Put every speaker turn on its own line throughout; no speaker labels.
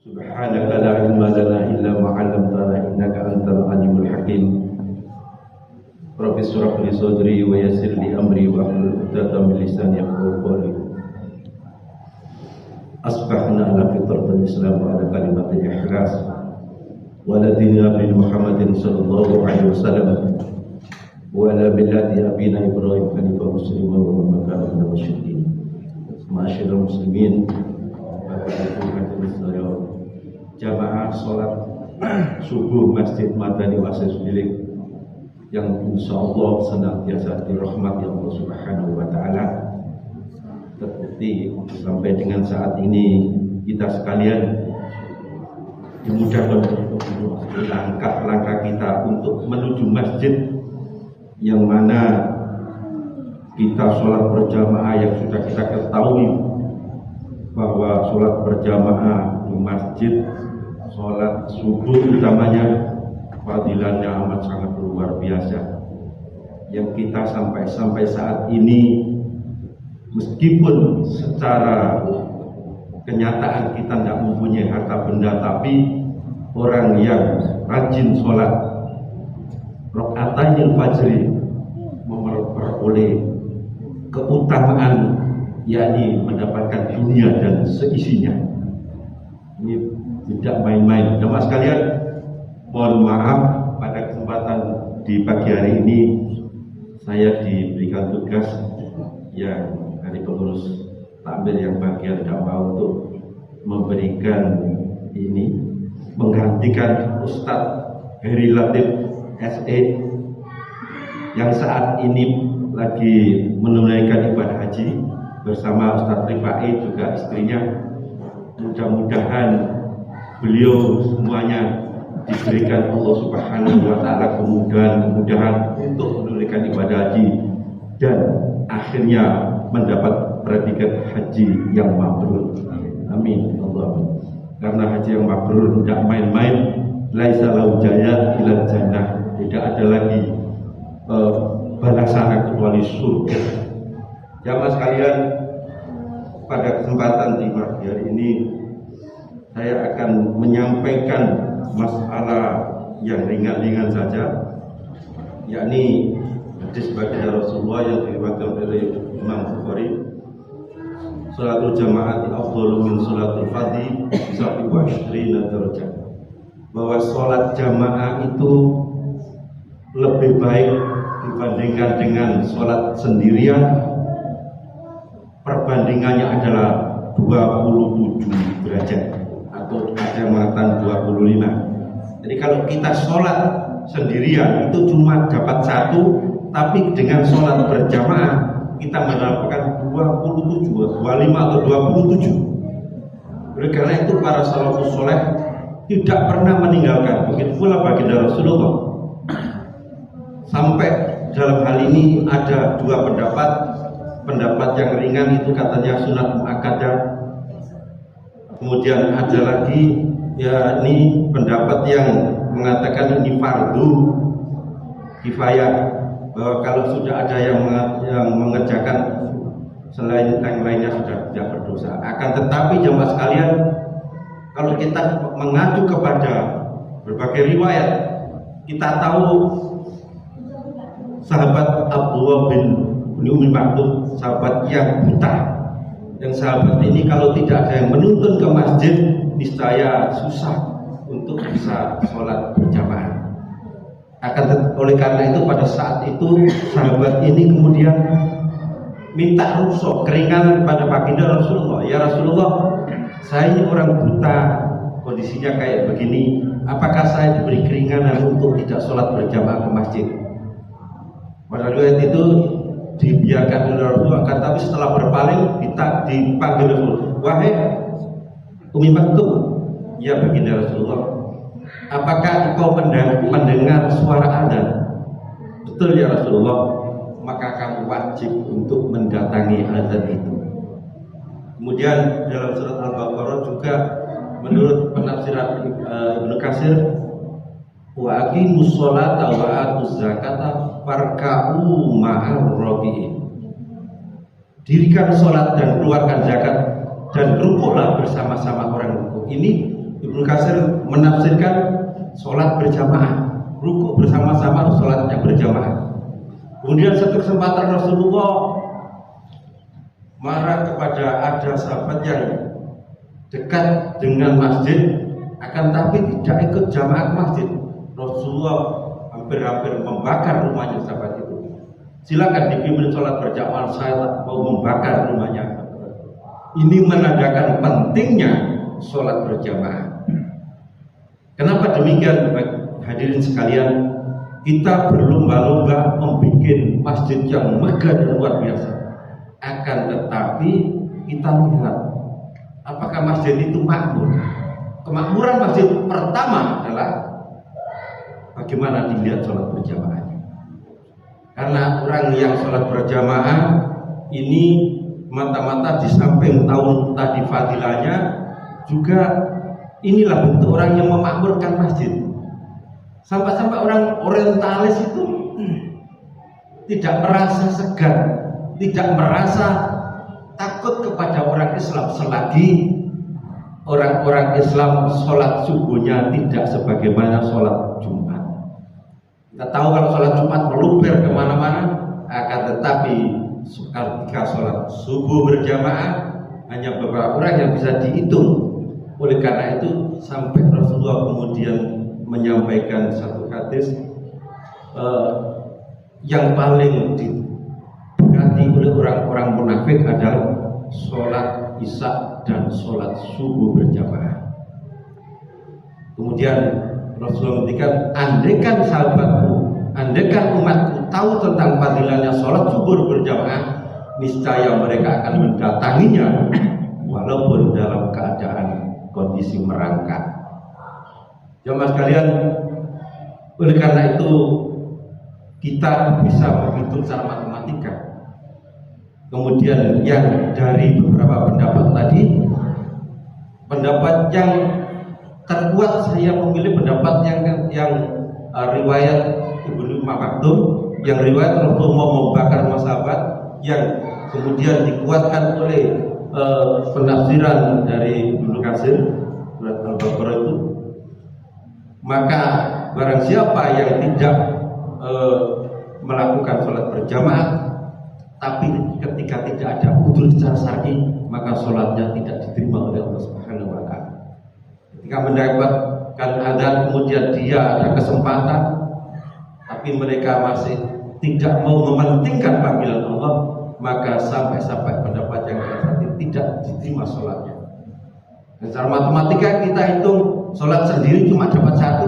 Subhanaka la ilma lana illa ma 'allamtana innaka antal alimul hakim. Rabbi shrah li sadri wa yassir li amri wa hlul 'uqdatam min lisani yafqahu qawli. Asbahna ala fitratil Islam wa ala kalimatil ikhlas wa ala dini Nabi Muhammadin sallallahu alaihi wasallam wa ala millati abina Ibrahim hanifan musliman wa man kana minal musyrikin. Ma'asyiral muslimin, jamaah sholat subuh Masjid Madani Wasis Milik yang insya Allah senantiasa dirahmati Allah Subhanahu wa Ta'ala. Terbukti sampai dengan saat ini kita sekalian dimudahkan untuk langkah-langkah kita untuk menuju masjid yang mana kita sholat berjamaah, yang sudah kita ketahui bahwa sholat berjamaah di masjid, sholat subuh utamanya, fadilahnya amat sangat luar biasa. Yang kita sampai saat ini, meskipun secara kenyataan kita tidak mempunyai harta benda, tapi orang yang rajin sholat rakaatainil fajri memperoleh keutamaan, yakni mendapatkan dunia dan seisinya. Ini tidak main-main. Jemaah sekalian, mohon maaf pada kesempatan di pagi hari ini saya diberikan tugas yang dari pengurus takmir yang bagian dakwah untuk memberikan ini, menggantikan Ustadz Heri Latif SE yang saat ini lagi menunaikan ibadah haji bersama Ustadz Rifai juga istrinya. Mudah-mudahan beliau semuanya diberikan Allah Subhanahu wa Ta'ala kemudahan untuk menunaikan ibadah haji dan akhirnya mendapat predikat haji yang mabrur. Amin Allahumma. Karena haji yang mabrur tidak main-main. Laisa lahu jaya ila jannah. Tidak ada lagi balasan kecuali surga. Jamaah sekalian, pada kesempatan di pagi hari ini saya akan menyampaikan masalah yang ringan-ringan saja, yakni hadis baginda Rasulullah yang diriwayatkan oleh Imam Bukhari, salatul jamaah afdalu min salatul fardhi bi 27 derajat, bahwa salat jamaah itu lebih baik dibandingkan dengan sholat sendirian. Perbandingannya adalah 27 derajat, atau ada yang mengatakan 25. Jadi kalau kita sholat sendirian itu cuma dapat 1, tapi dengan sholat berjamaah kita mendapatkan 27, 25 atau 27. Oleh karena itu para salafus soleh tidak pernah meninggalkan. Begitu pula baginda Rasulullah. Sampai dalam hal ini ada dua pendapat yang ringan itu katanya sunat muakkadah. Kemudian ada lagi yakni pendapat yang mengatakan ini fardu kifayah, bahwa kalau sudah ada yang mengerjakan selain yang lainnya sudah tidak berdosa. Akan tetapi jemaah sekalian, kalau kita mengacu kepada berbagai riwayat, kita tahu sahabat Abdullah bin Umi Maktum, sahabat yang buta, yang sahabat ini kalau tidak ada yang menuntun ke masjid, niscaya susah untuk bisa sholat berjamaah. Oleh karena itu pada saat itu sahabat ini kemudian minta rukhsah, keringanan pada baginda Rasulullah. Ya Rasulullah, saya ini orang buta, kondisinya kayak begini, apakah saya diberi keringanan untuk tidak sholat berjamaah ke masjid? Pada riwayat itu dibiarkan oleh Rasulullah, tapi setelah berpaling dipanggil Rasulullah, wahai Umi Maktum, ya baginda Rasulullah, apakah engkau mendengar suara adzan? Betul ya Rasulullah, maka kamu wajib untuk mendatangi adzan itu. Kemudian dalam surat Al-Baqarah juga menurut penafsiran Ibnu Katsir, wa aqimus sholata wa atuz zakata farka'u ma'ar rabi'in. Dirikan sholat dan keluarkan zakat dan rukuklah bersama-sama orang rukuk. Ini Ibnu Katsir menafsirkan sholat berjamaah, rukuk bersama-sama, sholatnya berjamaah. Kemudian satu kesempatan Rasulullah marah kepada ada sahabat yang dekat dengan masjid, akan tapi tidak ikut jamaah ke masjid. Rasulullah hampir-hampir membakar rumahnya sahabat itu. Silakan dipimpin sholat berjamaah, saya tak mau membakar rumahnya. Ini menandakan pentingnya sholat berjamaah. Kenapa demikian, hadirin sekalian? Kita berlomba-lomba membuat masjid yang megah dan luar biasa. Akan tetapi kita lihat apakah masjid itu makmur. Kemakmuran masjid pertama adalah bagaimana dilihat sholat berjamaahnya. Karena orang yang sholat berjamaah ini mata-mata di samping tahun tadi fadilahnya, juga inilah bentuk orang yang memakmurkan masjid. Sampai-sampai orang orientalis itu tidak merasa segan, tidak merasa takut kepada orang Islam selagi orang-orang Islam sholat subuhnya tidak sebagaimana sholat Jumat. Kita tahu kalau sholat Jumat meluber kemana-mana, akan tetapi ketika sholat subuh berjamaah hanya beberapa orang yang bisa dihitung. Oleh karena itu sampai Rasulullah kemudian menyampaikan satu hadis yang paling diberkati oleh orang-orang munafik adalah sholat isya dan sholat subuh berjamaah. Kemudian Rasulullah mengatakan, andaikan sahabatku, andaikan umatku tahu tentang fadilahnya sholat subuh berjamaah, niscaya mereka akan mendatanginya walaupun dalam keadaan kondisi merangkak. Jemaah sekalian, oleh karena itu kita bisa menghitung secara matematika. Kemudian yang dari beberapa pendapat tadi, pendapat yang terkuat saya memilih pendapat yang riwayat Ibnu Maktum, yang riwayat Rasulullah mau membakar sahabat, yang kemudian dikuatkan oleh penafsiran dari Ibnu Katsir surat Al-Baqarah itu. Maka barang siapa yang tidak melakukan sholat berjamaah, tapi ketika tidak ada udzur secara syar'i, maka sholatnya tidak diterima oleh Allah Subhanahu wa Ta'ala. Ketika mendapatkan adzan kemudian dia ada kesempatan, tapi mereka masih tidak mau mementingkan panggilan Allah, maka sampai pendapat yang tadi tidak diterima sholatnya. Dan secara matematika kita hitung, sholat sendiri cuma dapat 1,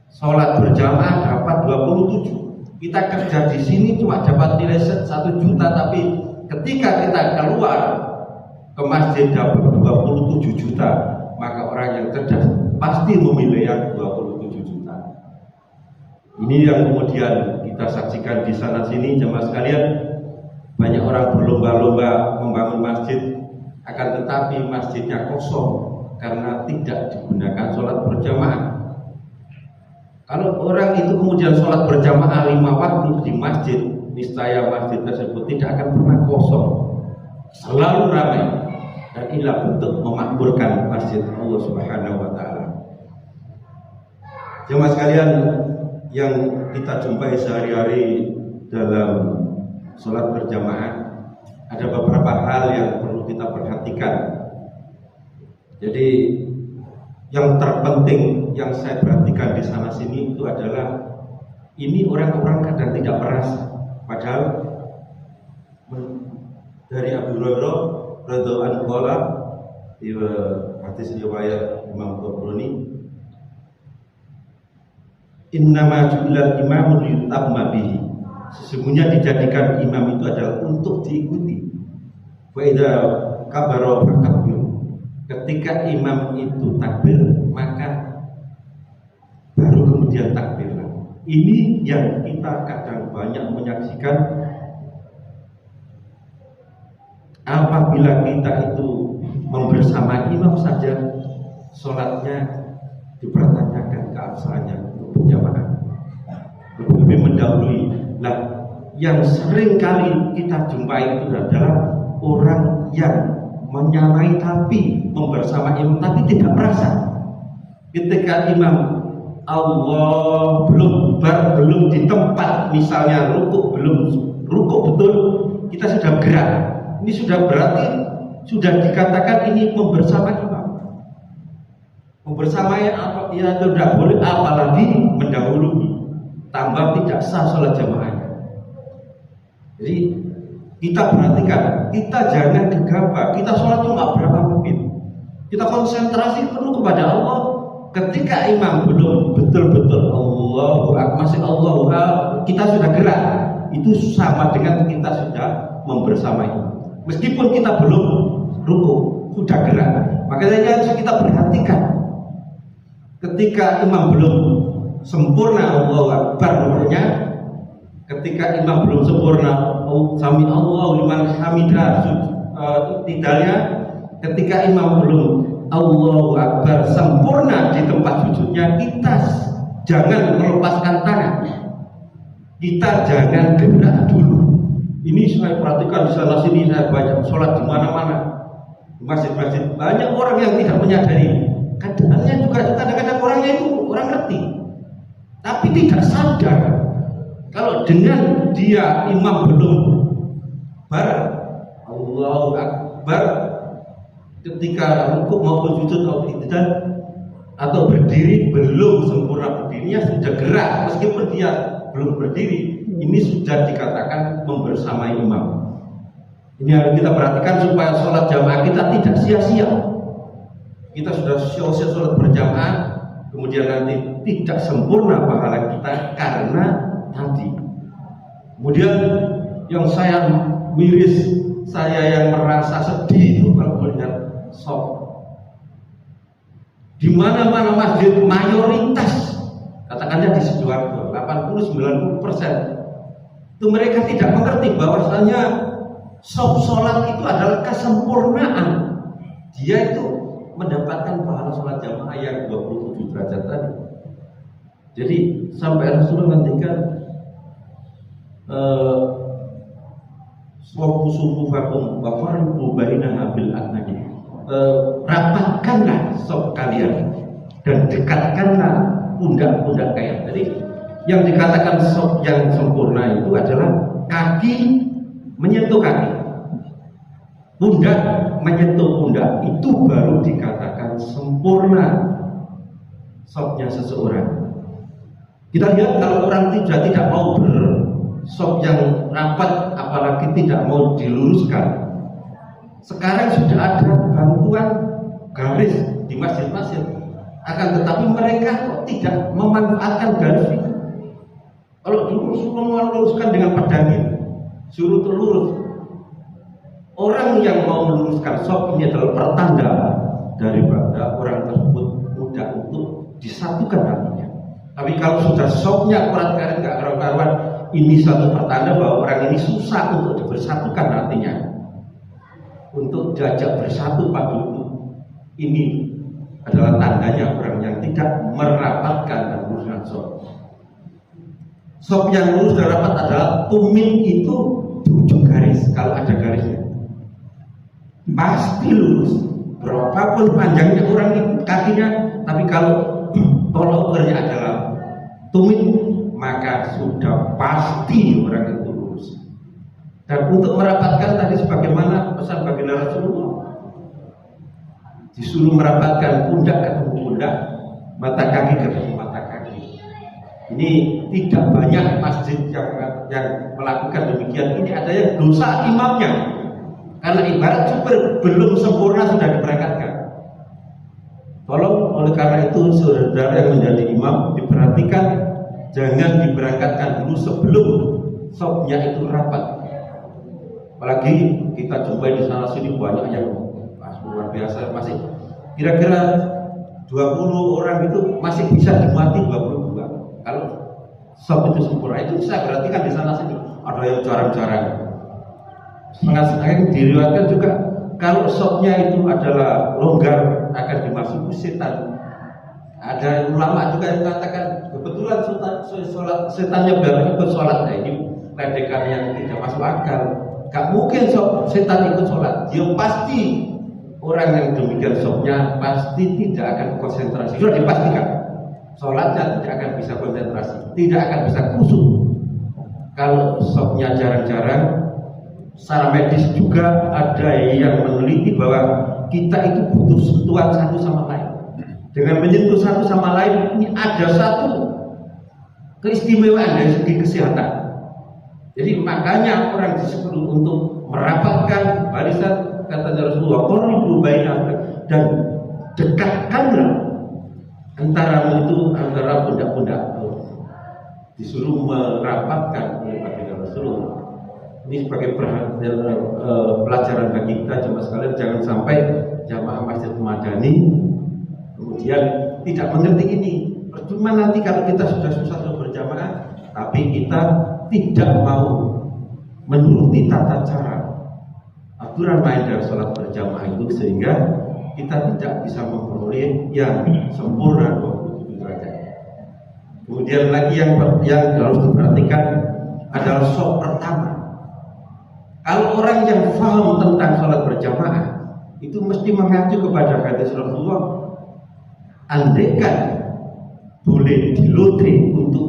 sholat berjamaah dapat 27. Kita kerja di sini cuma dapat nilai 1 juta, tapi ketika kita keluar ke masjid dapat 27 juta, maka orang yang cerdas pasti memilih yang 27 juta. Ini yang kemudian kita saksikan di sana sini, jemaah sekalian. Banyak orang berlomba-lomba membangun masjid, akan tetapi masjidnya kosong karena tidak digunakan sholat berjamaah. Kalau orang itu kemudian sholat berjamaah 5 waktu di masjid, niscaya masjid tersebut tidak akan pernah kosong, selalu ramai. Dan inilah bentuk memakmurkan masjid Allah Subhanahu wa Ta'ala. Jemaah sekalian yang kita jumpai sehari-hari dalam sholat berjamaah, ada beberapa hal yang perlu kita perhatikan. Jadi yang terpenting yang saya perhatikan di sana sini itu adalah ini orang-orang kadang tidak merasa, padahal dari Abu Hurairah radhiyallahu anhu di hadis riwayat Imam Tabrani, innama ju'ilal imamu liyutamma bihi, sesungguhnya dijadikan imam itu adalah untuk diikuti. Wa idza kabara fakabbir, ketika imam itu takbir maka baru kemudian takbir. Ini yang kita kadang banyak menyaksikan, apabila kita itu membersamai imam saja, sholatnya dipertanyakan keabsahannya untuk berjamaah, lebih mendahului. Nah, yang sering kali kita jumpai itu adalah orang yang menyamai tapi membersama imam tapi tidak merasa. Ketika imam Allah belum di tempat, misalnya belum rukuk betul, kita sudah gerak. Ini sudah berarti sudah dikatakan ini membersama imam. Membersamai apa ya tidak boleh, apalagi mendahului, tambah tidak sah sholat jamaahnya. Jadi kita perhatikan, kita jangan gegabah. Kita sholat cuma berapa menit, kita konsentrasi penuh kepada Allah. Ketika imam belum betul-betul Allahu Akbar, masih Allahu Akbar, kita sudah gerak, itu sama dengan kita sudah membersamai. Meskipun kita belum rukuk, sudah gerak. Makanya harus kita perhatikan. Ketika imam belum sempurna Allahu Akbar rukuknya, ketika imam belum sempurna sami Allahu liman hamidah tidaknya, ketika imam belum Allahu Akbar sempurna di tempat sujudnya, kita jangan melepaskan tangan, kita jangan gerak dulu. Ini saya perhatikan di sana sini, saya banyak sholat di mana-mana, di masjid-masjid banyak orang yang tidak menyadari. Keadaannya juga kadang-kadang orangnya itu orang ngerti, tapi tidak sadar kalau dengan dia imam belum Allahu Akbar, ketika rukuk maupun sujud atau berdiri belum sempurna berdirinya, sudah gerak meskipun dia belum berdiri, ini sudah dikatakan membersamai imam. Ini harus kita perhatikan supaya sholat jamaah kita tidak sia-sia. Kita sudah sia-sia sholat berjamaah, kemudian nanti tidak sempurna pahala kita karena tadi. Kemudian yang saya miris, saya yang merasa sedih itu kalau melihat sholat di mana-mana masjid mayoritas, katakannya di Sidoarjo 80-90%, itu mereka tidak mengerti bahwasanya sholat itu adalah kesempurnaan. Dia itu mendapatkan pahala sholat jamaah yang 27 derajat tadi. Jadi sampai Rasulullah ngendikan sufufakum wa qarribu bainaha bil adnani. Rapatkanlah sop kalian dan dekatkanlah pundak-pundak kalian. Jadi yang dikatakan sop yang sempurna itu adalah kaki menyentuh kaki, pundak menyentuh pundak, itu baru dikatakan sempurna sopnya seseorang. Kita lihat kalau orang tidak mau bersop yang rapat, apalagi tidak mau diluruskan. Sekarang sudah ada bantuan garis di masjid-masjid, akan tetapi mereka kok tidak memanfaatkan garis itu. Kalau dulu semua meluruskan dengan pedang, suruh terlurus. Orang yang mau meluruskan sop ini adalah pertanda daripada orang tersebut mudah untuk disatukan hatinya. Tapi kalau sudah sopnya kurat-kurat nggak karuan-karuan, ini satu pertanda bahwa orang ini susah untuk dibersatukan hatinya, untuk diajak bersatu padu. Ini adalah tandanya orang yang tidak merapatkan dan meluruskan sop. Sop yang lurus dan rapat adalah tumit itu di ujung garis. Kalau ada garisnya pasti lurus, berapapun panjangnya orang itu kakinya. Tapi kalau tolak ukurnya adalah tumit, maka sudah pasti orang itu lurus. Dan untuk merapatkan tadi sebagaimana pesan baginda Rasulullah, disuruh merapatkan pundak ketemu pundak, mata kaki ketemu mata kaki. Ini tidak banyak masjid yang melakukan demikian. Ini ada yang dosa imamnya, karena ibarat super belum sempurna sudah diberangkatkan. Tolong oleh karena itu saudara yang menjadi imam diperhatikan, jangan diberangkatkan dulu sebelum sopnya itu rapat. Apalagi kita jumpai di sana sini banyak yang luar biasa, masih kira-kira 20 orang itu masih bisa dimati 22. Kalau sop itu sempurna, itu saya perhatikan di sana sini ada yang jarang-jarang. Setengah-setengah diriwayatkan juga kalau sopnya itu adalah longgar akan dimasuki setan. Ada ulama juga yang mengatakan kebetulan setannya baru ikut sholat. Nah, ini ledekan yang tidak masuk akal. Gak mungkin setan ikut sholat. Dia pasti orang yang demikian sopnya pasti tidak akan konsentrasi. Sudah dipastikan, sholatnya tidak akan bisa konsentrasi, tidak akan bisa khusyuk. Kalau sopnya jarang-jarang, secara medis juga ada yang meneliti bahwa kita itu butuh sentuhan satu sama lain. Dengan menyentuh satu sama lain, ini ada satu keistimewaan dari segi kesehatan. Jadi makanya orang disuruh untuk merapatkan barisan, kata Rasulullah, qaribu baina, dan dekatkanlah antara pundak-pundak. Disuruh merapatkan oleh baginda Rasulullah. Ini sebagai pelajaran bagi kita jemaah sekalian, jangan sampai jamaah Masjid Madani kemudian tidak mengerti ini. Percuma nanti kalau kita sudah susah berjamaah, tapi kita tidak mau menuruti tata cara aturan main dari sholat berjamaah itu, sehingga kita tidak bisa memperoleh yang sempurna 27 derajat. Kemudian lagi yang harus diperhatikan adalah sholat pertama. Kalau orang yang paham tentang sholat berjamaah itu mesti mengacu kepada hadis Rasulullah, andaikan boleh dilotre untuk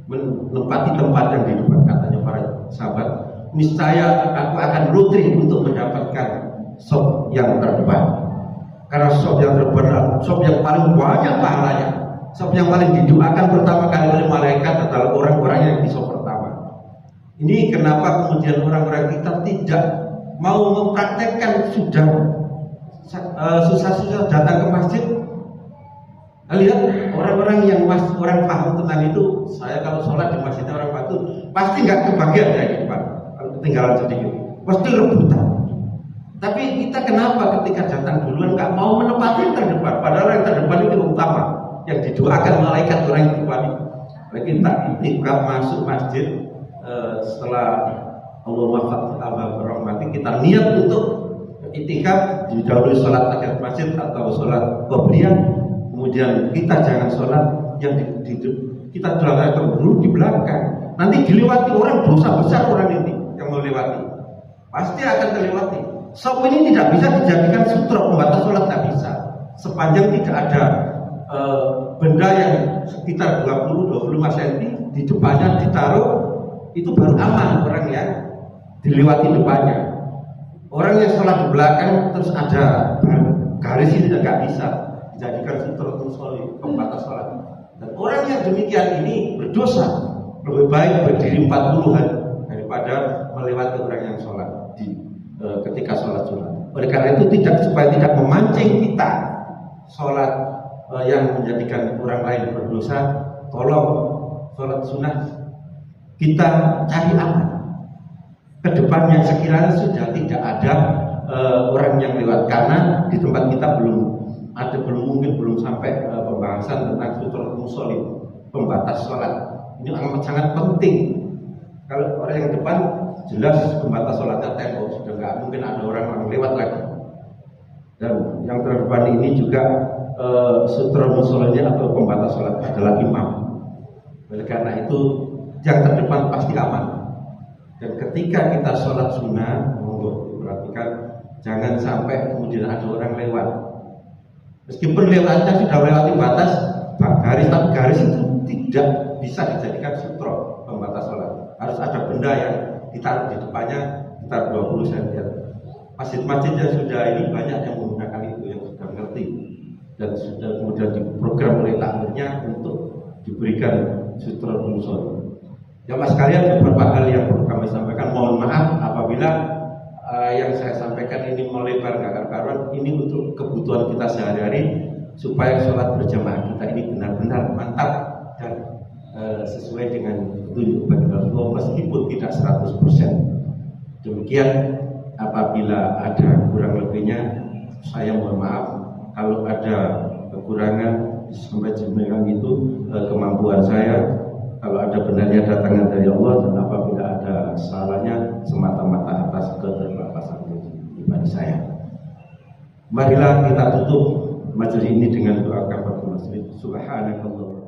menempati tempat yang di depan, katanya para sahabat, niscaya aku akan lotre untuk mendapatkan sop yang terdepan. Karena sop yang terdepan adalah sop yang paling banyak pahalanya, sop yang paling didoakan pertama kali oleh malaikat adalah orang-orang yang di sop pertama. Ini kenapa kemudian orang-orang kita tidak mau mempraktekkan, sudah susah-susah datang ke masjid. Lihat orang-orang yang orang paham tentang itu, saya kalau sholat di masjid orang paham itu pasti nggak kebagian dari depan, kalau ketinggalan sedikit, pasti rebutan. Tapi kita kenapa ketika datang duluan nggak mau menempati yang terdepan, padahal yang terdepan itu utama, yang didoakan malaikat orang yang depan itu. Kita itikaf masuk masjid setelah Allah berrahmati, kita niat untuk itikaf, didahului sholat tahiyat masjid atau sholat qobliyah. Kemudian kita jangan sholat yang kita doakan dulu di belakang. Nanti dilewati orang, dosa besar orang ini yang melewati, pasti akan terlewati. Sop ini tidak bisa dijadikan sutra pembatas sholat, tidak bisa. Sepanjang tidak ada benda yang sekitar 20-25 cm di depannya ditaruh, itu baru aman orang yang dilewati depannya. Orang yang sholat di belakang terus ada garis ini nggak bisa dijadikan sutra musolli, pembatas sholat. Dan orang yang demikian ini berdosa. Lebih baik berdiri 40 hari daripada melewati orang yang sholat ketika sholat sunat. Oleh karena itu supaya tidak memancing kita sholat yang menjadikan orang lain berdosa, tolong sholat sunat kita cari aman. Kedepannya sekiranya sudah tidak ada orang yang lewat, karena di tempat kita belum sampai pembahasan tentang sutra musolli, pembatas sholat. Ini amat sangat penting. Kalau orang yang depan jelas pembatas sholatnya tembok, sudah nggak mungkin ada orang yang lewat lagi. Dan yang terdepan ini juga sutra musollinya atau pembatas sholat adalah imam. Oleh karena itu yang terdepan pasti aman. Dan ketika kita sholat sunnah, monggo perhatikan jangan sampai kemudian ada orang lewat. Meskipun lewatnya sudah melewati batas garis, tapi garis itu tidak bisa dijadikan sutra pembatas sholat. Harus ada benda yang ditaruh di depannya sekitar 20 cm. Masjid-masjid yang sudah ini banyak yang menggunakan itu, yang sudah mengerti dan sudah kemudian diprogram oleh takmirnya untuk diberikan sutra musolli. Ya mas sekalian, beberapa hal yang perlu kami sampaikan. Mohon maaf apabila yang saya sampaikan ini melebar gak karuan. Ini untuk kebutuhan kita sehari-hari, supaya sholat berjamaah kita ini benar-benar mantap dan sesuai dengan petunjuk baginda Rasulullah, meskipun tidak 100%. Demikian, apabila ada kurang lebihnya saya mohon maaf. Kalau ada kekurangan sampai jemaah itu kemampuan saya. Kalau ada benarnya datangnya dari Allah, dan apabila ada salahnya semata-mata atas keterbatasan pribadi saya. Marilah kita tutup majelis ini dengan doa kafaratul masjid. Subhanakallah.